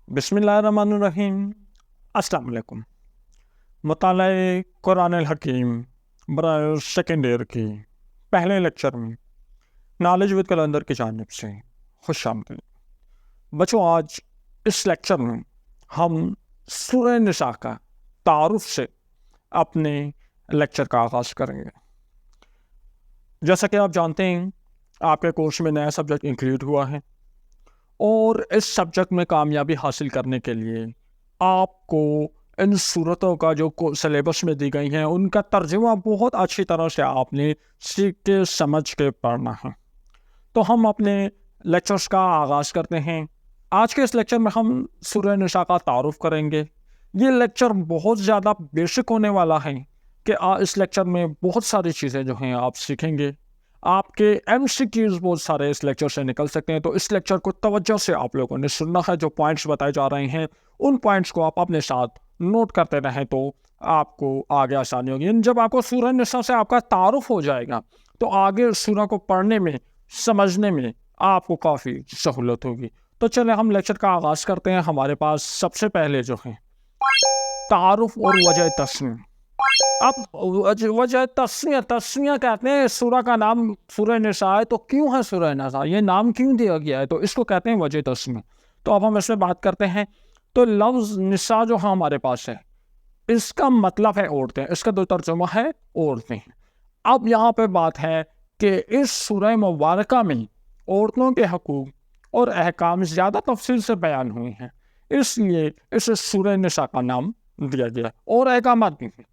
بسم اللہ الرحمن الرحیم۔ السلام علیکم۔ مطالعہ قرآن الحکیم برائے سیکنڈ ایئر کی پہلے لیکچر میں نالج ود کلندر کی جانب سے خوش آمدید۔ بچوں، آج اس لیکچر میں ہم سورہ نساء کا تعارف سے اپنے لیکچر کا آغاز کریں گے۔ جیسا کہ آپ جانتے ہیں، آپ کے کورس میں نیا سبجیکٹ انکلوڈ ہوا ہے، اور اس سبجیکٹ میں کامیابی حاصل کرنے کے لیے آپ کو ان صورتوں کا جو سلیبس میں دی گئی ہیں ان کا ترجمہ بہت اچھی طرح سے آپ نے سیکھ کے سمجھ کے پڑھنا ہے۔ تو ہم اپنے لیکچرز کا آغاز کرتے ہیں۔ آج کے اس لیکچر میں ہم سورہ نساء کا تعارف کریں گے۔ یہ لیکچر بہت زیادہ بیسک ہونے والا ہے کہ اس لیکچر میں بہت ساری چیزیں جو ہیں آپ سیکھیں گے۔ آپ کے ایم سی کیوز بہت سارے اس لیکچر سے نکل سکتے ہیں، تو اس لیکچر کو توجہ سے آپ لوگوں نے سننا ہے۔ جو پوائنٹس بتائے جا رہے ہیں ان پوائنٹس کو آپ اپنے ساتھ نوٹ کرتے رہیں تو آپ کو آگے آسانی ہوگی۔ جب آپ کو سورہ نساء سے آپ کا تعارف ہو جائے گا تو آگے سورہ کو پڑھنے میں، سمجھنے میں آپ کو کافی سہولت ہوگی۔ تو چلیں ہم لیکچر کا آغاز کرتے ہیں۔ ہمارے پاس سب سے پہلے جو ہیں تعارف اور وجہ تسمیہ۔ اب وجہ تسمیہ کہتے ہیں، سورہ کا نام سورہ نساء ہے تو کیوں ہے سورہ نساء، یہ نام کیوں دیا گیا ہے، تو اس کو کہتے ہیں وجہ تسمیہ۔ تو اب ہم اس میں بات کرتے ہیں۔ تو لفظ نساء جو ہمارے پاس ہے، اس کا مطلب ہے عورتیں، اس کا دو ترجمہ ہے عورتیں۔ اب یہاں پہ بات ہے کہ اس سورہ مبارکہ میں عورتوں کے حقوق اور احکام زیادہ تفصیل سے بیان ہوئے ہیں، اس لیے اسے سورہ نساء کا نام دیا گیا۔ اور احکامات بھی ہیں،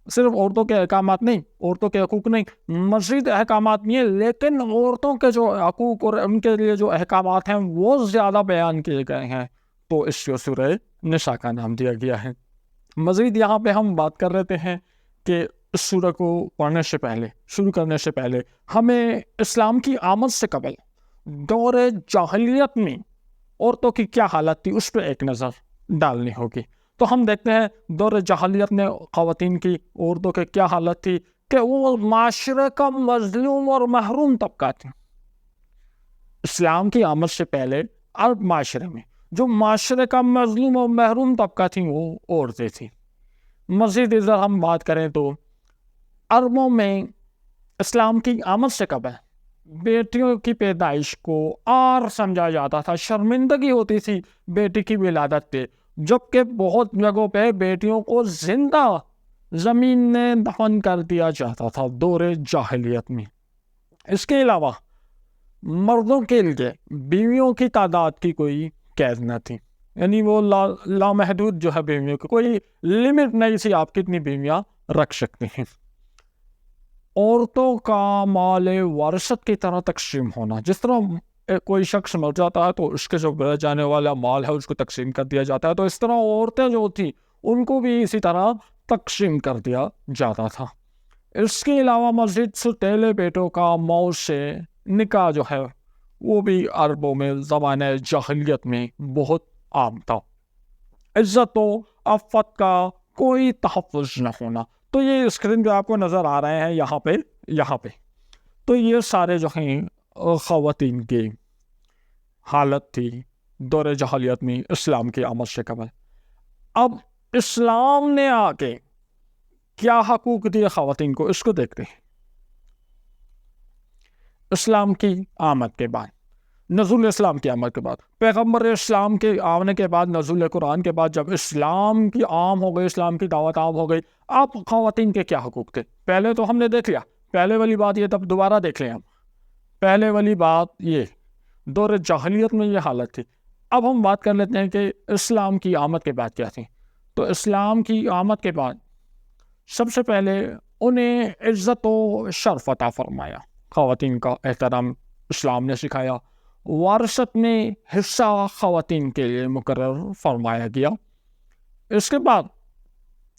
صرف عورتوں کے احکامات نہیں، عورتوں کے حقوق نہیں، مزید احکامات بھی ہیں، لیکن عورتوں کے جو حقوق اور ان کے لیے جو احکامات ہیں وہ زیادہ بیان کیے گئے ہیں، تو اس کو سورہ نساء کا نام دیا گیا ہے۔ مزید یہاں پہ ہم بات کر رہے ہیں کہ اس سورہ کو پڑھنے سے پہلے، شروع کرنے سے پہلے، ہمیں اسلام کی آمد سے قبل دور جاہلیت میں عورتوں کی کیا حالت تھی اس پہ ایک نظر ڈالنی ہوگی۔ تو ہم دیکھتے ہیں دور جاہلیت میں خواتین کی، عورتوں کی کیا حالت تھی کہ وہ معاشرے کا مظلوم اور محروم طبقہ تھی۔ اسلام کی آمد سے پہلے عرب معاشرے میں جو معاشرے کا مظلوم اور محروم طبقہ تھی وہ عورتیں تھیں۔ مزید ادھر ہم بات کریں تو عربوں میں اسلام کی آمد سے قبل بیٹیوں کی پیدائش کو عار سمجھا جاتا تھا، شرمندگی ہوتی تھی بیٹی کی ولادت پہ، جبکہ بہت جگہوں پہ بیٹیوں کو زندہ زمین میں دفن کر دیا جاتا تھا دور جاہلیت میں۔ اس کے علاوہ مردوں کے لیے بیویوں کی تعداد کی کوئی قید نہ تھی، یعنی وہ لامحدود جو ہے بیویوں کی کوئی لمٹ نہیں تھی، آپ کتنی بیویاں رکھ سکتے ہیں۔ عورتوں کا مال وراثت کی طرح تقسیم ہونا، جس طرح کوئی شخص مر جاتا ہے تو اس کے جو رہ جانے والا مال ہے اس کو تقسیم کر دیا جاتا ہے، تو اس طرح عورتیں جو تھیں ان کو بھی اسی طرح تقسیم کر دیا جاتا تھا۔ اس کے علاوہ مزید سوتیلے بیٹوں کا موت سے نکاح جو ہے وہ بھی عربوں میں زمانہ جاہلیت میں بہت عام تھا۔ عزت و عفت کا کوئی تحفظ نہ ہونا، تو یہ اسکرین پہ آپ کو نظر آ رہے ہیں یہاں پہ تو یہ سارے جو ہیں خواتین کی حالت تھی دور جاہلیت میں اسلام کی آمد سے قبل۔ اب اسلام نے آ کے کیا حقوق دیے خواتین کو، اس کو دیکھتے ہیں۔ اسلام کی آمد کے بعد، نزول اسلام کی آمد کے بعد، پیغمبر اسلام کے آنے کے بعد، نزول قرآن کے بعد، جب اسلام کی عام ہو گئی، اسلام کی دعوت عام ہو گئی، اب خواتین کے کیا حقوق تھے؟ پہلے تو ہم نے دیکھ لیا، پہلے والی بات یہ، تب دوبارہ دیکھ لیں ہم۔ پہلے والی بات یہ، دور جاہلیت میں یہ حالت تھی۔ اب ہم بات کر لیتے ہیں کہ اسلام کی آمد کے بعد کیا تھی۔ تو اسلام کی آمد کے بعد سب سے پہلے انہیں عزت و شرف عطا فرمایا، خواتین کا احترام اسلام نے سکھایا، وراثت میں حصہ خواتین کے لیے مقرر فرمایا گیا۔ اس کے بعد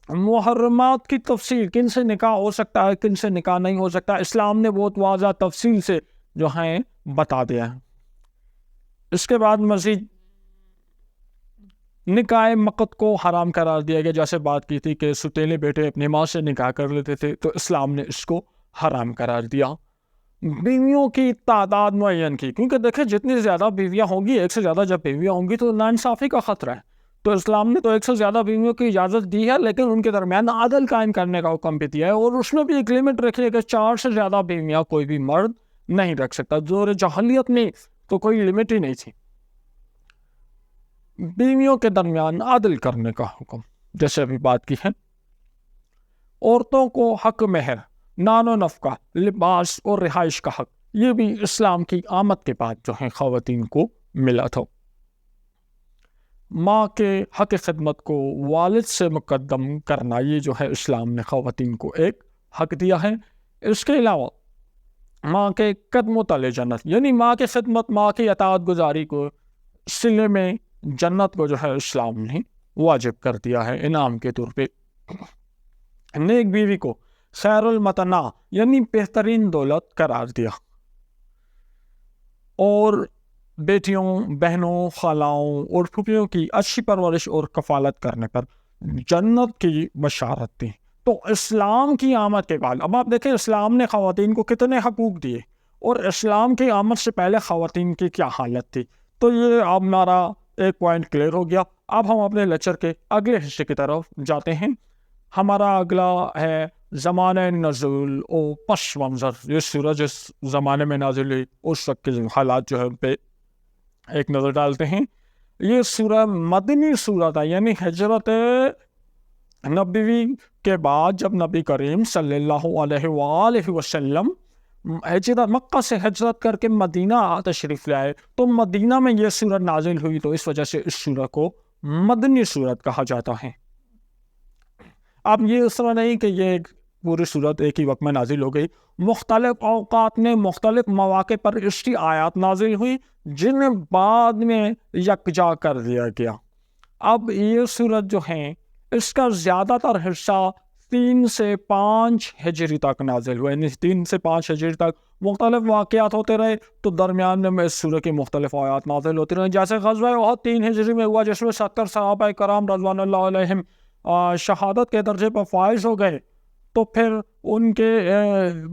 محرمات کی تفصیل، کن سے نکاح ہو سکتا ہے، کن سے نکاح نہیں ہو سکتا، اسلام نے بہت واضح تفصیل سے جو ہیں بتا دیا ہے۔ اس کے بعد مزید نکاح مقت کو حرام قرار دیا گیا، جیسے بات کی تھی کہ ستیلے بیٹے اپنی ماں سے نکاح کر لیتے تھے، تو اسلام نے اس کو حرام قرار دیا۔ بیویوں کی تعداد معین کی، کیونکہ دیکھیں جتنی زیادہ بیویاں ہوں گی، ایک سے زیادہ جب بیویاں ہوں گی تو ناانصافی کا خطرہ ہے. تو اسلام نے تو ایک سے زیادہ بیویوں کی اجازت دی ہے، لیکن ان کے درمیان عدل قائم کرنے کا حکم بھی دیا ہے، اور اس میں بھی ایک لمٹ رکھی ہے کہ 4 سے زیادہ بیویاں کوئی بھی مرد نہیں رکھ سکتا. دور جاہلیت میں تو کوئی لمٹ ہی نہیں تھی. بیویوں کے درمیان عدل کرنے کا حکم جیسے ابھی بات کی ہے. عورتوں کو حق مہر، نان و نفقہ، لباس اور رہائش کا حق، یہ بھی اسلام کی آمد کے بعد جو ہے خواتین کو ملا تھا. ماں کے حق خدمت کو والد سے مقدم کرنا، یہ جو ہے اسلام نے خواتین کو ایک حق دیا ہے. اس کے علاوہ ماں کے قدموں تلے جنت، یعنی ماں کی خدمت، ماں کی اطاعت گزاری کو صلے میں جنت کو جو ہے اسلام نے واجب کر دیا ہے انعام کے طور پہ. نیک بیوی کو خیر المتنا یعنی بہترین دولت قرار دیا، اور بیٹیوں، بہنوں، خالاؤں اور پھوپھیوں کی اچھی پرورش اور کفالت کرنے پر جنت کی بشارت دی. تو اسلام کی آمد کے بعد اب آپ دیکھیں اسلام نے خواتین کو کتنے حقوق دیے، اور اسلام کی آمد سے پہلے خواتین کی کیا حالت تھی. تو یہ اب ہمارا ایک پوائنٹ کلیئر ہو گیا. اب ہم اپنے لیکچر کے اگلے حصے کی طرف جاتے ہیں. ہمارا اگلا ہے زمانہ نزول و پس منظر. یہ سورج جس زمانے میں نازل ہوئی اس وقت کے حالات جو ہے ان پہ ایک نظر ڈالتے ہیں. یہ سورہ مدنی سورہ ہے، یعنی ہجرت نبوی کے بعد جب نبی کریم صلی اللہ علیہ وآلہ وسلم مکہ سے ہجرت کر کے مدینہ تشریف لائے تو مدینہ میں یہ سورت نازل ہوئی، تو اس وجہ سے اس سورت کو مدنی سورت کہا جاتا ہے. اب یہ اس طرح نہیں کہ یہ پوری سورت ایک ہی وقت میں نازل ہو گئی، مختلف اوقات میں مختلف مواقع پر اس کی آیات نازل ہوئی جنہیں بعد میں یکجا کر دیا گیا. اب یہ سورت جو ہے اس کا زیادہ تر حصہ 3 سے 5 ہجری تک نازل ہوئے، یعنی 3 سے 5 ہجری تک مختلف واقعات ہوتے رہے، تو درمیان میں اس سورہ کی مختلف آیات نازل ہوتی رہے. جیسے غزوہ احد 3 ہجری میں ہوا جس میں 70 صحابہ کرام رضوان اللہ علیہم شہادت کے درجے پر فائز ہو گئے، تو پھر ان کے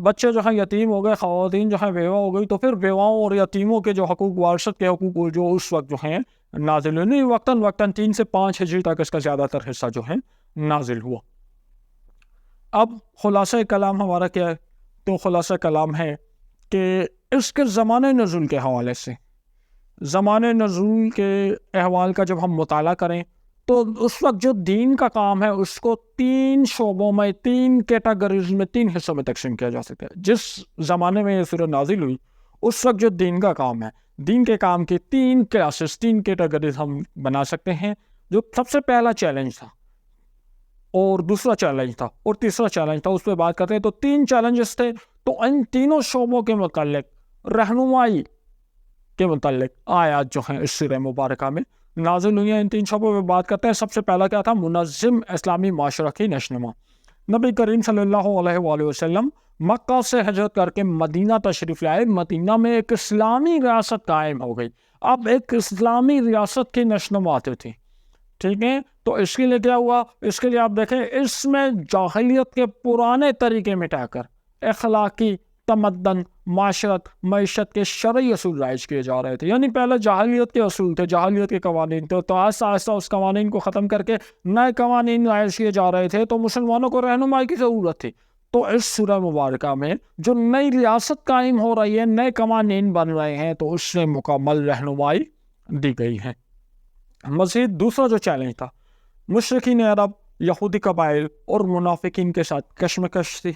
بچے جو ہیں یتیم ہو گئے، خواتین جو ہیں بیوہ ہو گئی، تو پھر بیواؤں اور یتیموں کے جو حقوق، وارثت کے حقوق جو اس وقت جو ہیں نازل ہوئے، نہیں وقتاً 3 سے 5 ہجری تک اس کا زیادہ تر حصہ جو ہے نازل ہوا. اب خلاصہ کلام ہمارا کیا ہے؟ تو خلاصہ کلام ہے کہ اس کے زمانے نزول کے حوالے سے، زمانے نزول کے احوال کا جب ہم مطالعہ کریں تو اس وقت جو دین کا کام ہے اس کو 3 شعبوں میں، 3 کیٹیگریز میں، 3 حصوں میں تقسیم کیا جا سکتا ہے. جس زمانے میں یہ سورہ نازل ہوئی اس وقت جو دین کا کام ہے، دین کے کام کی 3 کلاسز، 3 کیٹیگریز ہم بنا سکتے ہیں. جو سب سے پہلا چیلنج تھا، اور دوسرا چیلنج تھا، اور تیسرا چیلنج تھا، اس پہ بات کرتے ہیں. تو 3 چیلنجز تھے. تو ان تینوں شعبوں کے متعلق رہنمائی کے متعلق آیات جو ہیں اس سورہ مبارکہ میں نازل ہوئی ہیں. ان 3 شعبوں پہ بات کرتے ہیں. سب سے پہلا کیا تھا؟ منظم اسلامی معاشرہ کی نشوونما. نبی کریم صلی اللہ علیہ وآلہ وسلم مکہ سے ہجرت کر کے مدینہ تشریف لائے. مدینہ میں ایک اسلامی ریاست قائم ہو گئی. اب ایک اسلامی ریاست کی نشوونما آتی تھی، ٹھیک ہے. تو اس کے لیے کیا ہوا؟ اس کے لیے آپ دیکھیں اس میں جاہلیت کے پرانے طریقے مٹا کر اخلاقی، تمدن، معاشرت، معیشت کے شرعی اصول رائج کیے جا رہے تھے. یعنی پہلے جاہلیت کے اصول تھے، جاہلیت کے قوانین تھے، تو آہستہ آہستہ اس قوانین کو ختم کر کے نئے قوانین رائج کیے جا رہے تھے. تو مسلمانوں کو رہنمائی کی ضرورت تھی. تو اس سورہ مبارکہ میں جو نئی ریاست قائم ہو رہی ہے، نئے قوانین بن رہے ہیں، تو اس سے مکمل رہنمائی دی گئی ہے. مزید دوسرا جو چیلنج تھا، مشرکین عرب، یہودی قبائل اور منافقین کے ساتھ کشمکش تھی.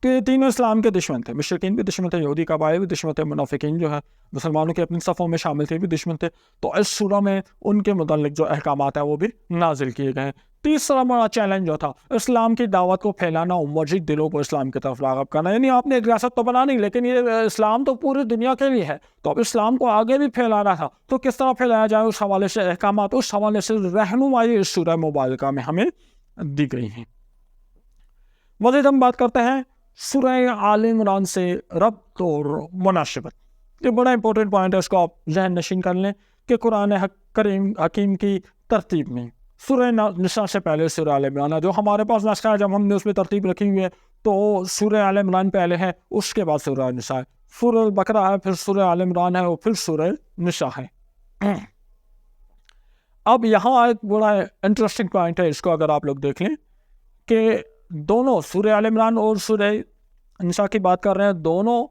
تو یہ تینوں اسلام کے دشمن تھے. مشرکین بھی دشمن تھے، یہودی قبائل بھی دشمن تھے، منافقین جو ہے مسلمانوں کے اپنی صفوں میں شامل تھے بھی دشمن تھے. تو اس سورہ میں ان کے متعلق جو احکامات ہیں وہ بھی نازل کیے گئے ہیں. تیسرا بڑا چیلنج جو تھا، اسلام کی دعوت کو پھیلانا اور مزید دلوں کو اسلام کی طرف راغب کرنا. یعنی آپ نے ایک ریاست تو بنانی، لیکن یہ اسلام تو پوری دنیا کے لیے ہے، تو اب اسلام کو آگے بھی پھیلانا تھا. تو کس طرح پھیلایا جائے، اس حوالے سے احکامات، اس حوالے سے رہنمائی اس سورہ مبارکہ میں ہمیں دی گئی ہیں. مزید ہم بات کرتے ہیں سورہ آل عمران سے ربط اور مناسبت. یہ بڑا امپورٹنٹ پوائنٹ ہے، اس کو آپ ذہن نشین کر لیں کہ قرآن کریم حکیم کی ترتیب میں سورہ نساء سے پہلے سورہ آل عمران ہے. جو ہمارے پاس نسخہ ہے، جب ہم نے اس میں ترتیب رکھی ہوئی ہے تو سورہ آل عمران پہلے ہے، اس کے بعد سورہ نساء ہے. سورہ البقرہ ہے، پھر سورہ آل عمران ہے، اور پھر سورہ نساء ہے۔ اب یہاں ایک بڑا انٹرسٹنگ پوائنٹ ہے، اس کو اگر آپ لوگ دیکھ لیں کہ دونوں سورہ آل عمران اور سورہ نساء کی بات کر رہے ہیں، دونوں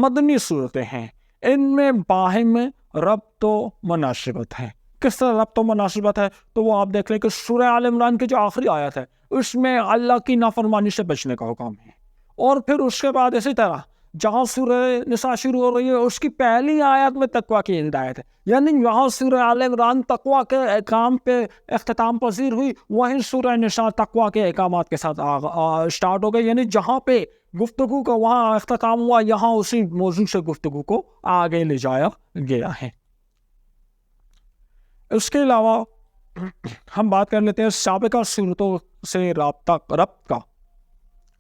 مدنی صورتیں ہیں، ان میں باہم ربط و مناسبت ہے۔ کس طرح ربط و مناسبت ہے؟ تو وہ آپ دیکھ لیں کہ سورہ آل عمران کی جو آخری آیت ہے اس میں اللہ کی نافرمانی سے بچنے کا حکم ہے، اور پھر اس کے بعد اسی طرح جہاں سورہ نساء شروع ہو رہی ہے اس کی پہلی آیت میں تقویٰ کی ہدایت ہے، یعنی یہاں سورہ آل عمران تقویٰ کے احکام پہ اختتام پذیر ہوئی، وہیں سورہ نساء تقویٰ کے احکامات کے ساتھ سٹارٹ ہو گئی، یعنی جہاں پہ گفتگو کا وہاں اختتام ہوا، یہاں اسی موضوع سے گفتگو کو آگے لے جایا گیا ہے۔ اس کے علاوہ ہم بات کر لیتے ہیں سابقہ صورتوں سے ربط کا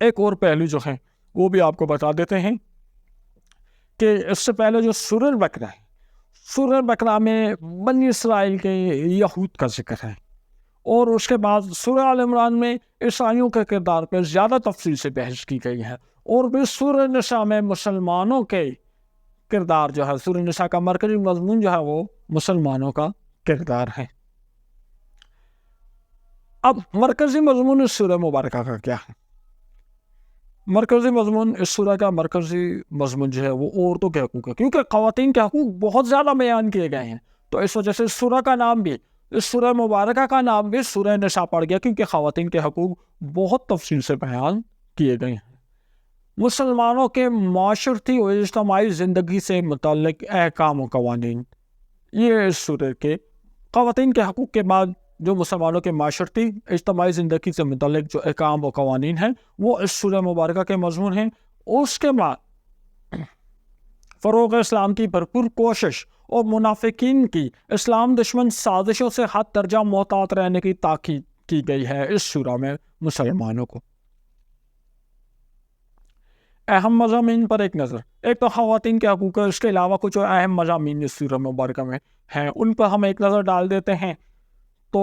ایک اور پہلو جو ہے وہ بھی آپ کو بتا دیتے ہیں کہ اس سے پہلے جو سورہ البقرہ ہے، سورہ البقرہ میں بنی اسرائیل کے یہود کا ذکر ہے، اور اس کے بعد سورہ آل عمران میں عیسائیوں کے کردار پہ زیادہ تفصیل سے بحث کی گئی ہے، اور پھر سورہ نساء میں مسلمانوں کے کردار جو ہے، سورہ نساء کا مرکزی مضمون جو ہے وہ مسلمانوں کا کردار ہے۔ اب مرکزی مضمون اس سورہ مبارکہ کا کیا ہے؟ مرکزی مضمون اس سورہ کا مرکزی مضمون جو ہے وہ عورتوں کے حقوق ہے، کیونکہ خواتین کے حقوق بہت زیادہ بیان کیے گئے ہیں، تو اس وجہ سے سورہ کا نام بھی، اس سورہ مبارکہ کا نام بھی سورہ نساء پڑ گیا، کیونکہ خواتین کے حقوق بہت تفصیل سے بیان کیے گئے ہیں۔ مسلمانوں کے معاشرتی اور اجتماعی زندگی سے متعلق احکام و قوانین، یہ اس سورہ کے خواتین کے حقوق کے بعد جو مسلمانوں کے معاشرتی اجتماعی زندگی سے متعلق جو احکام و قوانین ہیں وہ اس سورہ مبارکہ کے مضمون ہیں۔ اس کے بعد فروغ اسلام کی بھرپور کوشش اور منافقین کی اسلام دشمن سازشوں سے حد درجہ محتاط رہنے کی تاکید کی گئی ہے اس سورہ میں مسلمانوں کو۔ اہم مضامین پر ایک نظر، ایک تو خواتین کے حقوق ہے، اس کے علاوہ کچھ اہم مضامین اس سورہ مبارکہ میں ہیں، ان پر ہم ایک نظر ڈال دیتے ہیں۔ تو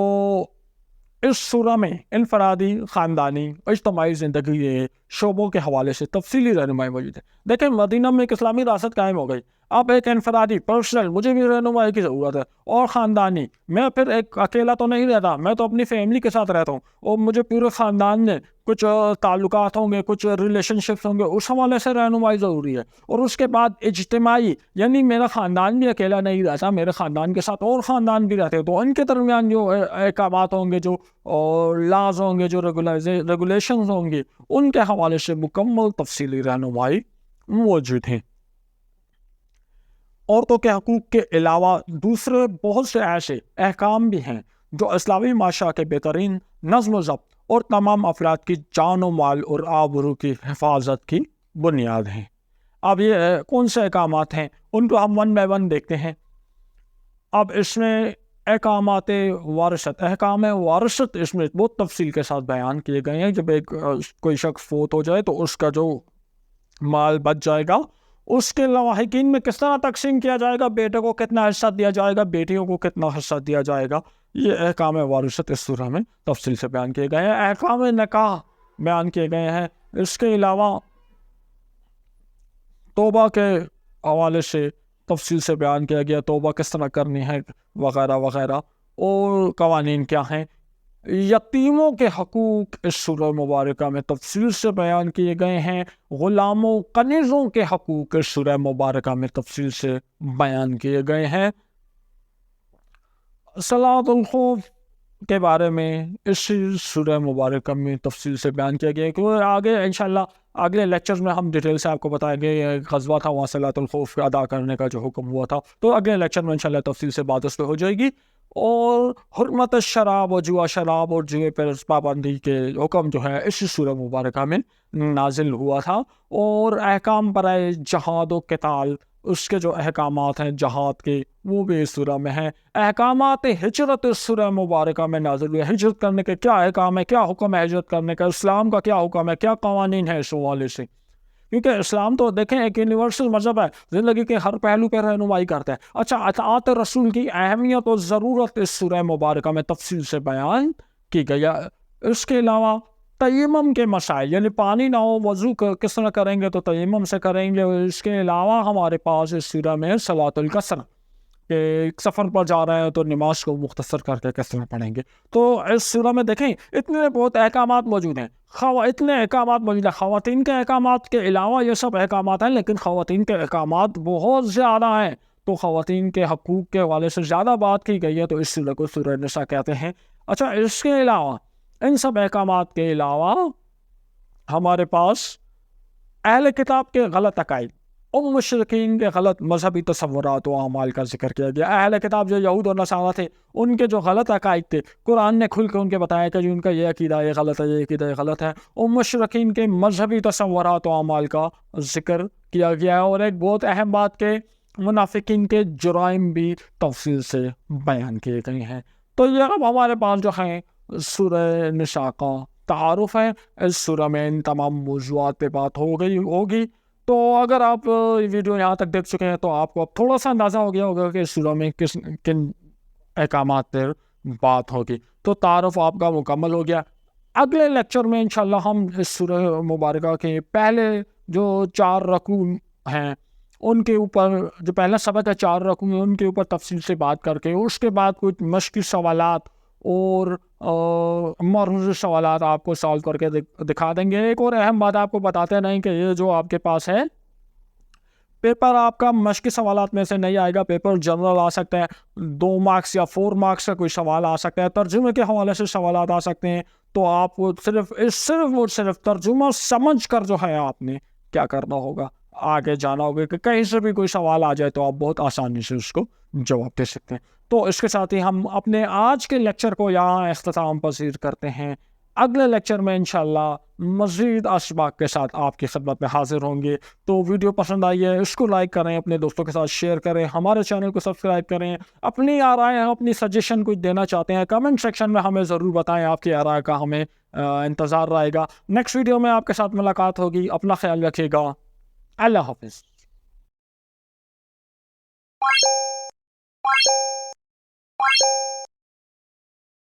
اس سورہ میں انفرادی، خاندانی، اجتماعی زندگی کے شعبوں کے حوالے سے تفصیلی رہنمائی موجود ہے۔ دیکھیں مدینہ میں ایک اسلامی ریاست قائم ہو گئی، اب ایک انفرادی پرسنل مجھے بھی رہنمائی کی ضرورت ہے، اور خاندانی، میں پھر ایک اکیلا تو نہیں رہتا، میں تو اپنی فیملی کے ساتھ رہتا ہوں، اور مجھے پورے خاندان میں کچھ تعلقات ہوں گے، کچھ ریلیشن شپس ہوں گے، اس حوالے سے رہنمائی ضروری ہے۔ اور اس کے بعد اجتماعی، یعنی میرا خاندان بھی اکیلا نہیں رہتا، میرے خاندان کے ساتھ اور خاندان بھی رہتے ہیں، تو ان کے درمیان جو احکامات ہوں گے، جو لاز ہوں گے، جو ریگولیشنز ہوں گے، ان کے حوالے سے مکمل تفصیلی رہنمائی موجود ہیں۔ عورتوں کے حقوق کے علاوہ دوسرے بہت سے ایسے احکام بھی ہیں جو اسلامی معاشرہ کے بہترین نظم و ضبط اور تمام افراد کی جان و مال اور آبرو کی حفاظت کی بنیاد ہیں۔ اب یہ کون سے احکامات ہیں ان کو ہم ون بائی ون دیکھتے ہیں۔ اب اس میں احکامات وارثت، احکام وارثت اس میں بہت تفصیل کے ساتھ بیان کیے گئے ہیں۔ جب ایک کوئی شخص فوت ہو جائے تو اس کا جو مال بچ جائے گا اس کے لاحقین میں کس طرح تقسیم کیا جائے گا، بیٹے کو کتنا حصہ دیا جائے گا، بیٹیوں کو کتنا حصہ دیا جائے گا، یہ احکام وارثت اس سورہ میں تفصیل سے بیان کیے گئے ہیں۔ احکام نکاح بیان کیے گئے ہیں۔ اس کے علاوہ توبہ کے حوالے سے تفصیل سے بیان کیا گیا، توبہ کس طرح کرنی ہے وغیرہ وغیرہ، اور قوانین کیا ہیں۔ یتیموں کے حقوق اس سورہ مبارکہ میں تفصیل سے بیان کیے گئے ہیں۔ غلاموں، کنیزوں کے حقوق اس سورہ مبارکہ میں تفصیل سے بیان کیے گئے ہیں۔ صلاۃ الخوف کے بارے میں اس سورہ مبارکہ میں تفصیل سے بیان کیا گیا ہے، کیونکہ آگے انشاءاللہ اگلے لیکچر میں ہم ڈیٹیل سے آپ کو بتائیں گے۔ ایک غزوہ تھا وہاں صلاۃ الخوف ادا کرنے کا جو حکم ہوا تھا، تو اگلے لیکچر میں انشاءاللہ تفصیل سے بات اس پہ ہو جائے گی۔ اور حرمت شراب و جوا، شراب اور جوئے پر پابندی کے حکم جو ہے اس سورہ مبارکہ میں نازل ہوا تھا۔ اور احکام برائے جہاد و قتال، اس کے جو احکامات ہیں جہاد کے، وہ بھی اس سورہ میں ہیں۔ احکامات ہجرت اس سورہ مبارکہ میں نازل ہوئے۔ ہجرت کرنے کے کیا احکام ہے، کیا حکم ہے ہجرت کرنے کا، اسلام کا کیا حکم ہے، کیا قوانین ہے اس حوالے سے، کیونکہ اسلام تو دیکھیں ایک یونیورسل مذہب ہے، زندگی کے ہر پہلو پہ رہنمائی کرتا ہے۔ اچھا، اطاعت رسول کی اہمیت اور ضرورت اس سورہ مبارکہ میں تفصیل سے بیان کی گئی ہے۔ اس کے علاوہ تیمم کے مسائل، یعنی پانی نہ ہو وضو کس طرح کریں گے تو تیمم سے کریں گے. اس کے علاوہ ہمارے پاس اس سورہ میں صلاۃ القصر کہ سفر پر جا رہے ہیں تو نماز کو مختصر کر کے کس طرح پڑھیں گے. تو اس سورہ میں دیکھیں اتنے بہت احکامات موجود ہیں. اتنے احکامات موجود ہیں. خواتین کے احکامات کے علاوہ یہ سب احکامات ہیں، لیکن خواتین کے احکامات بہت زیادہ ہیں. تو خواتین کے حقوق کے حوالے سے زیادہ بات کی گئی ہے، تو اس سورہ کو سورہ نساء کہتے ہیں. اچھا، اس کے علاوہ، ان سب احکامات کے علاوہ ہمارے پاس اہل کتاب کے غلط عقائد، ان مشرکین کے غلط مذہبی تصورات و اعمال کا ذکر کیا گیا. اہل کتاب جو یہود اور نصارہ تھے، ان کے جو غلط عقائد تھے، قرآن نے کھل کے ان کے بتایا کہ ان کا یہ عقیدہ یہ غلط ہے، یہ عقیدہ یہ غلط ہے. ان مشرکین کے مذہبی تصورات و اعمال کا ذکر کیا گیا ہے. اور ایک بہت اہم بات کہ منافقین کے جرائم بھی تفصیل سے بیان کیے گئے ہیں. تو یہ اب ہمارے پاس جو ہیں سورہ نساء کا تعارف ہے. اس سورہ میں ان تمام موضوعات پہ بات ہوگی. تو اگر آپ ویڈیو یہاں تک دیکھ چکے ہیں تو آپ کو اب تھوڑا سا اندازہ ہو گیا ہوگا کہ اس سورہ میں کن احکامات پر بات ہوگی. تو تعارف آپ کا مکمل ہو گیا. اگلے لیکچر میں انشاءاللہ ہم اس سورہ مبارکہ کے پہلے جو 4 رکوع ہیں ان کے اوپر، جو پہلا سبق ہے 4 رکوع ہیں، ان کے اوپر تفصیل سے بات کر کے اس کے بعد کچھ مشقی سوالات اور معروض سوالات آپ کو سالو کر کے دکھا دیں گے. ایک اور اہم بات آپ کو بتاتے نہیں کہ یہ جو آپ کے پاس ہے پیپر آپ کا مشقی سوالات میں سے نہیں آئے گا. پیپر جنرل آ سکتا ہے، 2 مارکس یا 4 مارکس کا کوئی سوال آ سکتا ہے، ترجمے کے حوالے سے سوالات آ سکتے ہیں. تو آپ کو صرف ترجمہ سمجھ کر جو ہے آپ نے کیا کرنا ہوگا، آگے جانا ہوگا کہ کہیں سے بھی کوئی سوال آ جائے تو آپ بہت آسانی سے اس کو جواب دے سکتے ہیں. تو اس کے ساتھ ہی ہم اپنے آج کے لیکچر کو یہاں اختتام پذیر کرتے ہیں. اگلے لیکچر میں انشاءاللہ مزید اسباق کے ساتھ آپ کی خدمت میں حاضر ہوں گے. تو ویڈیو پسند آئی ہے اس کو لائک کریں، اپنے دوستوں کے ساتھ شیئر کریں، ہمارے چینل کو سبسکرائب کریں. اپنی آرائیں، اپنی سجیشن کچھ دینا چاہتے ہیں کمنٹ سیکشن میں ہمیں ضرور بتائیں. آپ کی آراء کا ہمیں انتظار رہے گا. نیکسٹ ویڈیو میں آپ کے ساتھ ملاقات ہوگی. اپنا خیال رکھیے گا. اللہ حافظ.